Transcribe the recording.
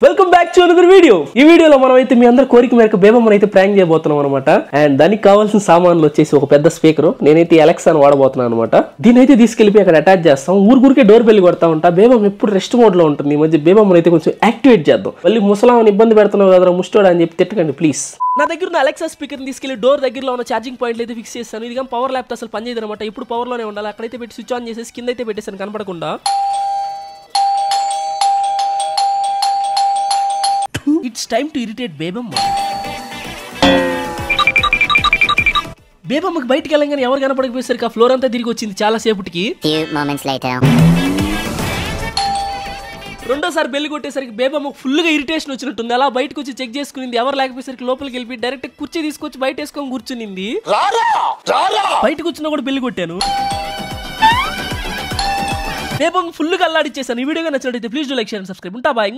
Welcome back to another video. ఈ వీడియోలో మనం అయితే మీ అందరి కోరిక మేరకు బేబమ్మని అయితే ప్రాంక్ చేయబోతున్నాం అనమాట. అండ్ దానికి కావాల్సిన సామాన్లు వచ్చేసి ఒక పెద్ద స్పీకర్, నేనైతే అలెక్సా అని వాడబోతున్నాను అనమాట. దీని అయితే తీసుకెళ్లి అక్కడ అటాచ్ చేస్తాం. ఊరికే డోర్ బెల్ కొడతా ఉంటా. బేబమ్మ ఎప్పుడు రెస్ట్ మోడ్ లో ఉంటుంది. ఈ మధ్య బేబమ్మని అయితే కొంచెం యాక్టివేట్ చేద్దాం. మళ్ళీ ముసలామని ఇబ్బంది పెడుతున్నావు కదా ముష్టోడా అని చెప్పి తిట్టకండి ప్లీజ్. నా దగ్గర ఉన్న అలెక్సా స్పీకర్ తీసుకెళ్లి డోర్ దగ్గరలో ఉన్న ఛార్జింగ్ పాయింట్లు అయితే ఫిక్స్ చేస్తాను. ఇది పవర్ ల్యాప్ అసలు పనిచేయదు అనమాట. ఇప్పుడు పవర్ లోనే ఉండాలి. అక్కడైతే పెట్టి స్విచ్ ఆన్ చేసేసి కింద అయితే పెట్టేసాను కనపడకుండా. It's time to irritate Bebamma. బేబమ్మకి బయటికి వెళ్ళగానే ఎవరు కనపడకపోయేసరికి ఆ ఫ్లోర్ అంతా తిరిగి వచ్చింది చాలా సేపటికి. రెండోసారి బెల్లి కొట్టేసరికి బేబమ్మ ఫుల్ గా ఇరిటేషన్ వచ్చినట్టుంది. అలా బయటకు వచ్చి చెక్ చేసుకునింది. ఎవరు లేకపోయేసరికి లోపలికి వెళ్ళి డైరెక్ట్ కుర్చీ తీసుకొచ్చి బయట వేసుకొని కూర్చునింది. బయటకు వచ్చినా కూడా బెల్లి కొట్టాను. బేబమ్మ ఫుల్ గా అల్లాడిచ్చేసాను. ఈ వీడియో నచ్చినట్లయితే please do like share and subscribe. ఉంటా బాయ్.